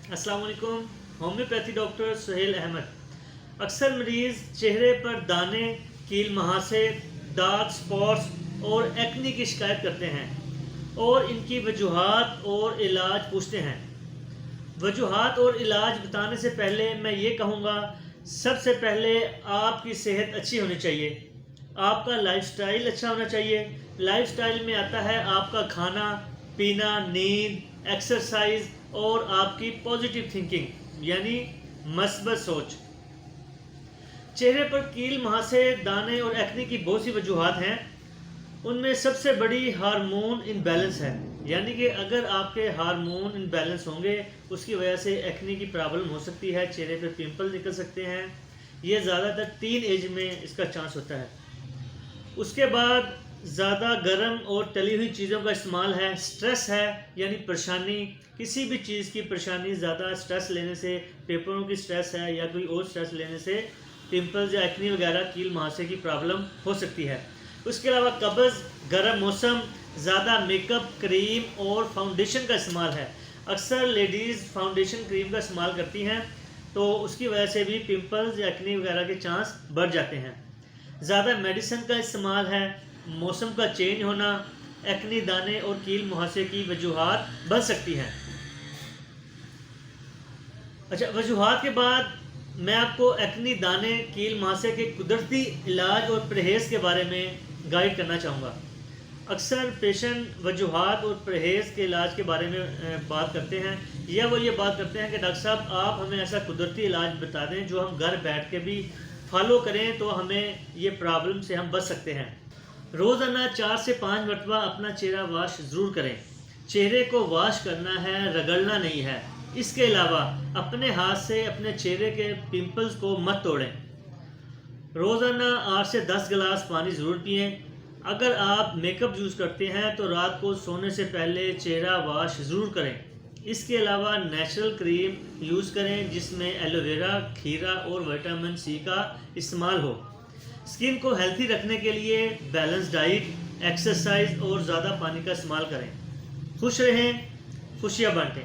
السلام علیکم. Homeopathy doctor Sohail Ahmed. اکثر مریض چہرے پر دانے، کیل مہاسے، ڈارک سپاٹس اور ایکنی کی شکایت کرتے ہیں اور ان کی وجوہات اور علاج پوچھتے ہیں. وجوہات اور علاج بتانے سے پہلے میں یہ کہوں گا، سب سے پہلے آپ کی صحت اچھی ہونی چاہیے. آپ کا لائف سٹائل اچھا ہونا چاہیے. لائف سٹائل میں آتا ہے آپ کا کھانا پینا، نیند، ایکسرسائز اور آپ کی پازیٹیو تھنکنگ یعنی مثبت سوچ. چہرے پر کیل مہاسے، دانے اور ایکنی کی بہت سی وجوہات ہیں. ان میں سب سے بڑی ہارمون ان بیلنس ہے، یعنی کہ اگر آپ کے ہارمون ان بیلنس ہوں گے اس کی وجہ سے ایکنی کی پرابلم ہو سکتی ہے، چہرے پہ پمپل نکل سکتے ہیں. یہ زیادہ تر ٹین ایج میں اس کا چانس ہوتا ہے. اس کے بعد زیادہ گرم اور تلی ہوئی چیزوں کا استعمال ہے. سٹریس ہے یعنی پریشانی، کسی بھی چیز کی پریشانی، زیادہ سٹریس لینے سے، پیپروں کی سٹریس ہے یا کوئی اور سٹریس لینے سے پمپلز یا ایکنی وغیرہ کیل مہاسے کی پرابلم ہو سکتی ہے. اس کے علاوہ قبض، گرم موسم، زیادہ میک اپ، کریم اور فاؤنڈیشن کا استعمال ہے. اکثر لیڈیز فاؤنڈیشن کریم کا استعمال کرتی ہیں تو اس کی وجہ سے بھی پمپلز یا ایکنی وغیرہ کے چانس بڑھ جاتے ہیں. زیادہ میڈیسن کا استعمال ہے. موسم کا چینج ہونا ایکنی، دانے اور کیل مہاسے کی وجوہات بن سکتی ہیں. اچھا، وجوہات کے بعد میں آپ کو ایکنی، دانے، کیل مہاسے کے قدرتی علاج اور پرہیز کے بارے میں گائیڈ کرنا چاہوں گا. اکثر پیشنٹ وجوہات اور پرہیز کے علاج کے بارے میں بات کرتے ہیں، یا وہ یہ بات کرتے ہیں کہ ڈاکٹر صاحب آپ ہمیں ایسا قدرتی علاج بتا دیں جو ہم گھر بیٹھ کے بھی فالو کریں تو ہمیں یہ پرابلم سے ہم بچ سکتے ہیں. روزانہ 4 سے 5 مرتبہ اپنا چہرہ واش ضرور کریں. چہرے کو واش کرنا ہے، رگڑنا نہیں ہے. اس کے علاوہ اپنے ہاتھ سے اپنے چہرے کے پمپلز کو مت توڑیں. روزانہ 8 سے 10 گلاس پانی ضرور پئیں. اگر آپ میک اپ یوز کرتے ہیں تو رات کو سونے سے پہلے چہرہ واش ضرور کریں. اس کے علاوہ نیچرل کریم یوز کریں جس میں ایلو ویرا، کھیرا اور وٹامن سی کا استعمال ہو. اسکن کو ہیلتھی رکھنے کے لیے بیلنس ڈائٹ، ایکسرسائز اور زیادہ پانی کا استعمال کریں. خوش رہیں، خوشیاں بانٹیں.